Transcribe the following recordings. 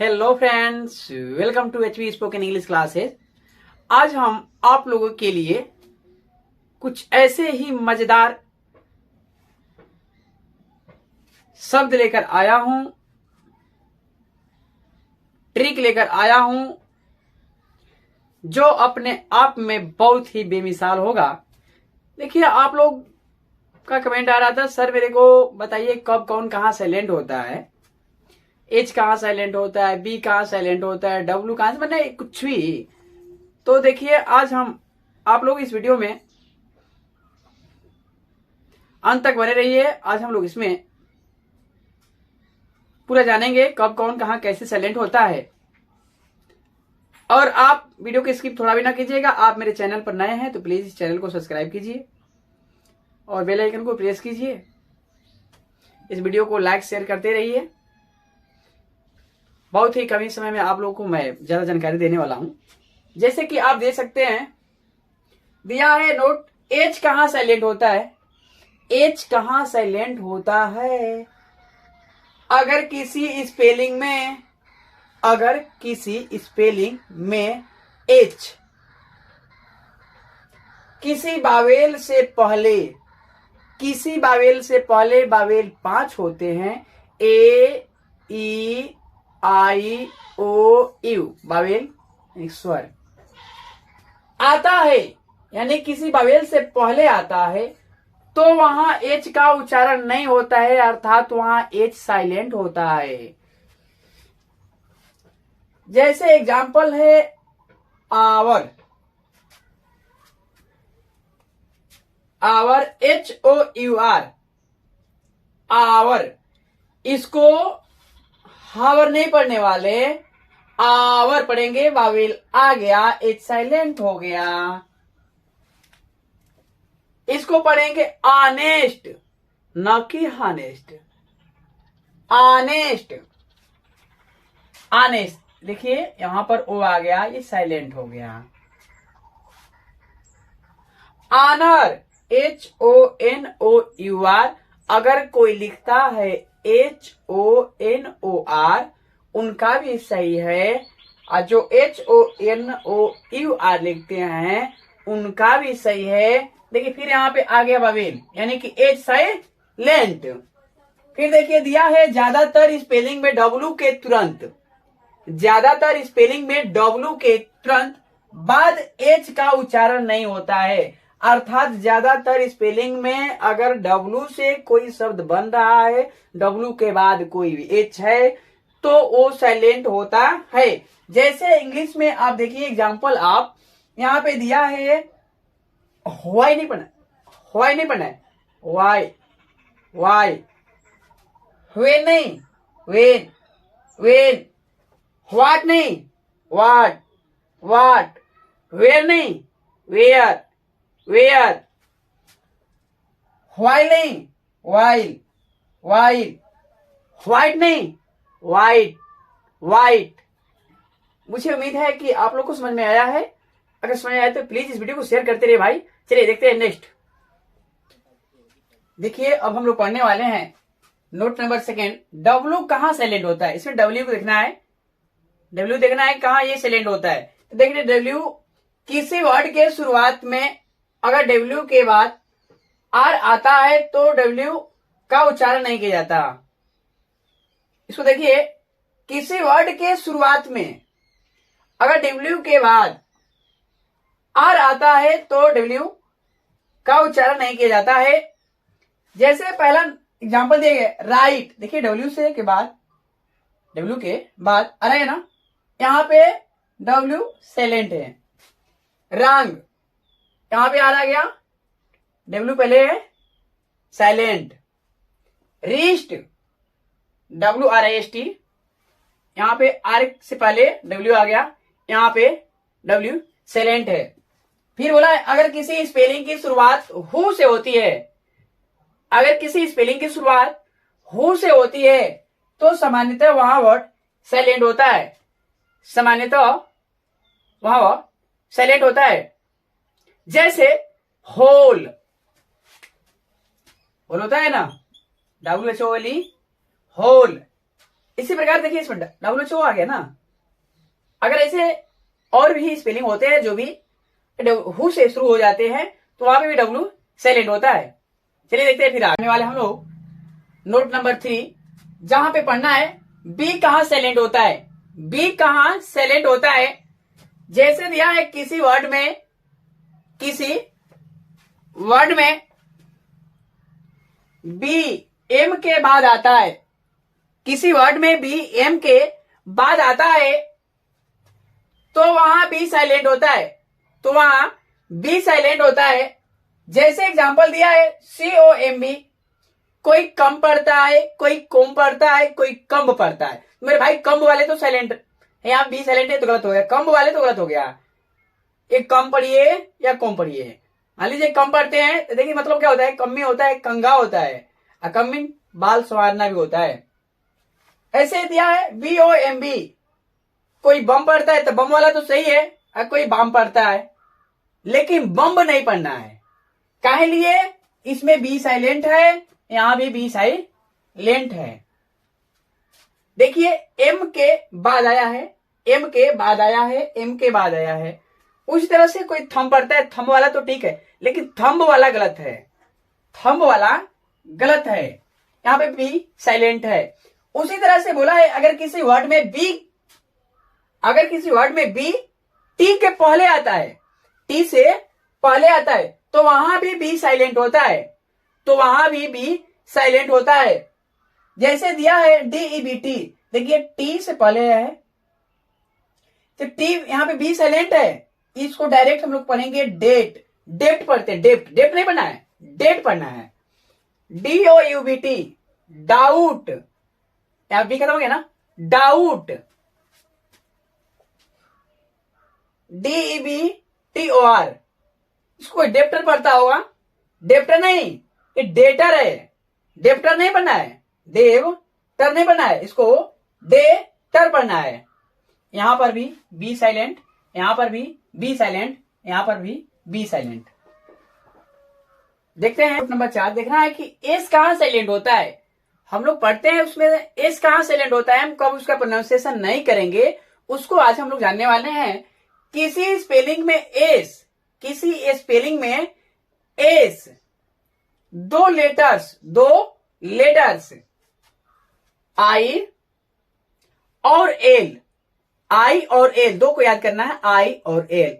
Hello friends, welcome to HV spoken English classes. आज हम आप लोगों के लिए कुछ ऐसे ही मजेदार शब्द लेकर आया हूं, ट्रिक लेकर आया हूं जो अपने आप में बहुत ही बेमिसाल होगा। देखिए, आप लोग का कमेंट आ रहा था, सर मेरे को बताइए कब कौन कहां साइलेंट होता है, एच कहां साइलेंट होता है, बी कहां साइलेंट होता है, डब्ल्यू कहां से, मतलब कुछ भी। तो देखिए, आज हम आप लोग इस वीडियो में अंत तक बने रहिए। आज हम लोग इसमें पूरा जानेंगे कब कौन कहां कैसे साइलेंट होता है। और आप वीडियो को स्किप थोड़ा भी ना कीजिएगा। आप मेरे चैनल पर नए हैं तो प्लीज इस चैनल को सब्सक्राइब कीजिए और बेल आइकन को प्रेस कीजिए। इस वीडियो को लाइक शेयर करते रहिए। बहुत ही कम ही समय में आप लोगों को मैं ज्यादा जानकारी देने वाला हूं। जैसे कि आप देख सकते हैं, दिया है नोट, एच कहां साइलेंट होता है। एच कहां साइलेंट होता है? अगर किसी स्पेलिंग में एच किसी बावेल से पहले बावेल 5 होते हैं, ए, ई, आई, ओ, यू, बावेल स्वर आता है, यानी किसी बावेल से पहले आता है, तो वहां एच का उच्चारण नहीं होता है, अर्थात वहां एच साइलेंट होता है। जैसे एग्जाम्पल है आवर, HOUR, आवर। इसको हावर नहीं पढ़ने वाले, आवर पढ़ेंगे, बावेल आ गया, एच साइलेंट हो गया। इसको पढ़ेंगे ऑनेस्ट, न कि हानेस्ट। ऑनेस्ट, ऑनेस्ट, देखिए यहां पर ओ आ गया, ये साइलेंट हो गया। ऑनर, HONOUR, अगर कोई लिखता है HONOR, उनका भी सही है, और जो HONOUR लिखते हैं उनका भी सही है। देखिए फिर यहाँ पे आ गया बावेल, यानी कि एच साइलेंट। फिर देखिए दिया है ज्यादातर स्पेलिंग में डब्लू के तुरंत बाद एच का उच्चारण नहीं होता है। अर्थात ज्यादातर स्पेलिंग में अगर डब्लू से कोई शब्द बन रहा है, डब्लू के बाद कोई भी एच है, तो वो साइलेंट होता है। जैसे इंग्लिश में आप देखिए एग्जाम्पल, आप यहाँ पे दिया है, वाई नहीं पढ़ना है, वाई, वेन नहीं, वेन, व्हाट नहीं, व्हाट, वेयर नहीं, वेयर, व्हाइल नहीं, वाइल, व्हाइट नहीं, वाइट। मुझे उम्मीद है कि आप लोग को समझ में आया है। अगर समझ में आया तो प्लीज इस वीडियो को शेयर करते रहिए भाई। चलिए देखते हैं नेक्स्ट। देखिए अब हम लोग पढ़ने वाले हैं नोट नंबर 2, डब्लू कहां साइलेंट होता है। इसमें डब्ल्यू को देखना है, कहां ये साइलेंट होता है। तो देखिए डब्ल्यू किसी वर्ड के शुरुआत में अगर डब्ल्यू के बाद आर आता है तो डब्ल्यू का उच्चारण नहीं किया जाता। इसको देखिए, किसी वर्ड के शुरुआत में अगर डब्ल्यू के बाद आर आता है तो डब्ल्यू का उच्चारण नहीं किया जाता है। जैसे पहला एग्जाम्पल दिए गए, राइट, देखिए डब्ल्यू के बाद आ रहा है ना, यहां पे डब्ल्यू साइलेंट है। रंग, यहां पे आ रहा गया, डब्ल्यू पहले है, साइलेंट। रिस्ट, WRIST, यहां पे आर से पहले डब्ल्यू आ गया, यहां पे डब्ल्यू साइलेंट है। फिर बोला अगर किसी स्पेलिंग की शुरुआत हु से होती है, तो सामान्यतः वहां वर्ड साइलेंट होता है, जैसे होल होता है ना, WHOLE, होल। इसी प्रकार देखिए इसमें WHO आ गया ना। अगर ऐसे और भी स्पेलिंग होते हैं जो भी हु से शुरू हो जाते हैं तो वहां पे भी W साइलेंट होता है। चलिए देखते हैं फिर आने वाले हम लोग नोट नंबर 3, जहां पे पढ़ना है बी कहां साइलेंट होता है। बी कहां साइलेंट होता है, जैसे दिया है किसी वर्ड में बी एम के बाद आता है, किसी वर्ड में बी एम के बाद आता है तो वहां बी साइलेंट होता है, तो वहां बी साइलेंट होता है। जैसे एग्जांपल दिया है COMB, कोई कम पढ़ता है, कोई कोम पढ़ता है, कोई कम पढ़ता है। मेरे भाई कम वाले तो साइलेंट, यहां बी साइलेंट है तो गलत हो गया, कम वाले तो गलत हो गया। एक कम पढ़िए या कम पढ़िए। मान लीजिए कम पढ़ते हैं तो देखिए मतलब क्या होता है, कमी होता है, कंगा होता है, अकमिंग बाल संवारना भी होता है। ऐसे दिया है BOMB, कोई बम पढ़ता है तो बम वाला तो सही है, और कोई बम पढ़ता है लेकिन बम नहीं पढ़ना है। काहे लिए, इसमें बी साइलेंट है, यहां भी बी साइलेंट है। देखिए एम के बाद आया है, एम के बाद आया है, एम के बाद आया है। उसी तरह से कोई थंब पढ़ता है, थंब वाला तो ठीक है लेकिन थंब वाला गलत है, थंब वाला गलत है, यहां पे बी साइलेंट है। उसी तरह से बोला है अगर किसी वर्ड में बी टी के पहले आता है, टी से पहले आता है तो वहां भी बी साइलेंट होता है, तो वहां भी बी साइलेंट होता है। जैसे दिया है DEBT, देखिए टी से पहले है तो टी, यहां पे बी साइलेंट है। इसको डायरेक्ट हम लोग पढ़ेंगे डेट पढ़ते हैं, डेट नहीं पढ़ना है, डेट पढ़ना है। DOUBT डाउट, यहां बी खत्म हो गया ना, डाउट। DEBTOR, इसको डेप्टर पढ़ता होगा, डेप्टर नहीं, ये डेटर है, डेप्टर नहीं पढ़ना है, देवटर नहीं पढ़ना है, इसको डेटर पढ़ना है। यहां पर भी बी साइलेंट, यहां पर भी बी साइलेंट, यहां पर भी बी साइलेंट। देखते हैं नंबर 4, देखना है कि एस कहां साइलेंट होता है। हम लोग पढ़ते हैं उसमें एस कहां साइलेंट होता है, हम कब उसका प्रोनाउंसिएशन नहीं करेंगे उसको आज हम लोग जानने वाले हैं। किसी स्पेलिंग में एस दो लेटर्स आई और एल, दो को याद करना है, आई और एल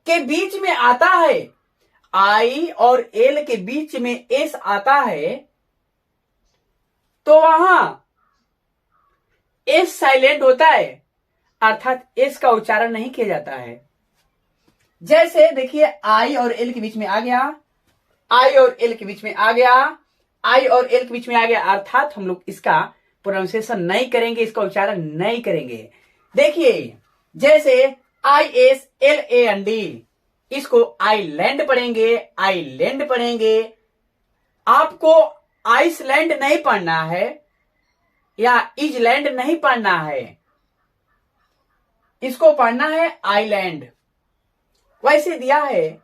के बीच में आता है, आई और एल के बीच में एस आता है तो वहां एस साइलेंट होता है, अर्थात एस का उच्चारण नहीं किया जाता है। जैसे देखिए आई और एल के बीच में आ गया, अर्थात हम लोग इसका प्रोनाउंसिएशन नहीं करेंगे, इसका उच्चारण नहीं करेंगे। देखिए जैसे ISLAND, इसको आइलैंड पढ़ेंगे, आपको आइसलैंड नहीं पढ़ना है या इजलैंड नहीं पढ़ना है, इसको पढ़ना है आइलैंड। वैसे दिया है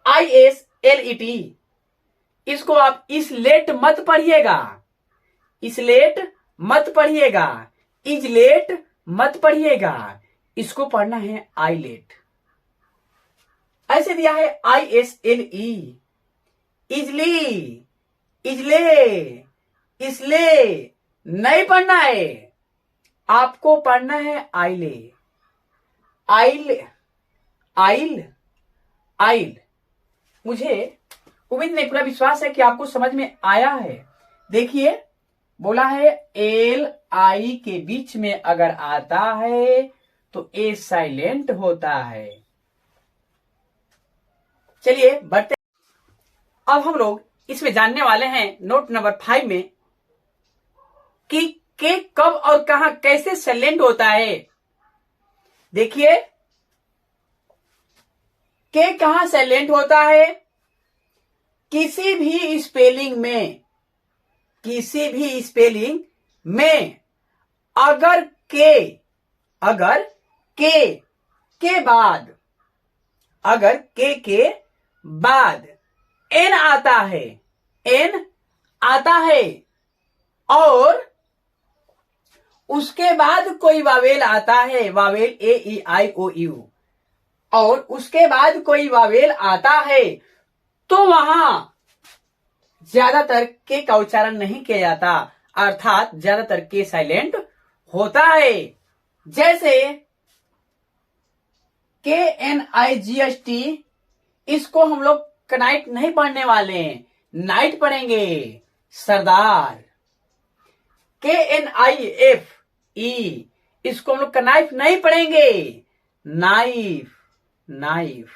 ISLET, इसको आप इसलेट मत पढ़िएगा, इजलेट मत पढ़िएगा, इसको पढ़ना है आइलेट। ऐसे दिया है ISLE, इसले नहीं पढ़ना है, आपको पढ़ना है आइल। मुझे उम्मीद नहीं, पूरा विश्वास है कि आपको समझ में आया है। देखिए बोला है LI के बीच में अगर आता है तो ए साइलेंट होता है। चलिए बढ़ते, अब हम लोग इसमें जानने वाले हैं नोट नंबर 5 में कि के कब और कहां कैसे साइलेंट होता है। देखिए के कहां साइलेंट होता है, किसी भी स्पेलिंग में अगर के बाद एन आता है और उसके बाद कोई वावेल आता है, Wavell A E I O you, और उसके बाद कोई वावेल आता है तो वहां ज्यादातर के का उच्चारण नहीं किया जाता, अर्थात ज्यादातर के साइलेंट होता है। जैसे KNIGST, इसको हम लोग कनाइट नहीं पढ़ने वाले हैं, नाइट पढ़ेंगे। सरदार। KNIFE, इसको हम लोग कनाइफ नहीं पढ़ेंगे, नाइफ, नाइफ।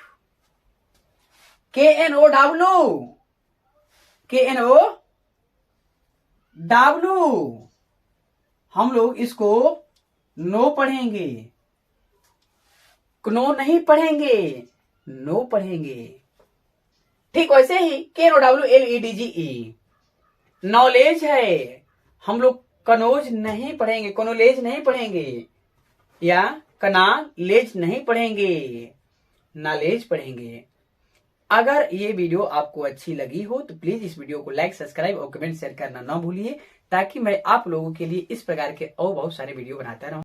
KNOW, हम लोग इसको नो पढ़ेंगे, नो नहीं पढ़ेंगे, नो पढ़ेंगे। ठीक वैसे ही KNOWLEDGE, नॉलेज है, हम लोग कनोज नहीं पढ़ेंगे, कनोलेज नहीं पढ़ेंगे, या कनालेज नहीं पढ़ेंगे, नॉलेज पढ़ेंगे। अगर ये वीडियो आपको अच्छी लगी हो तो प्लीज इस वीडियो को लाइक, सब्सक्राइब और कमेंट शेयर करना ना भूलिए, ताकि मैं आप लोगों के लिए इस प्रकार के और बहुत सारे वीडियो बनाता रहूं।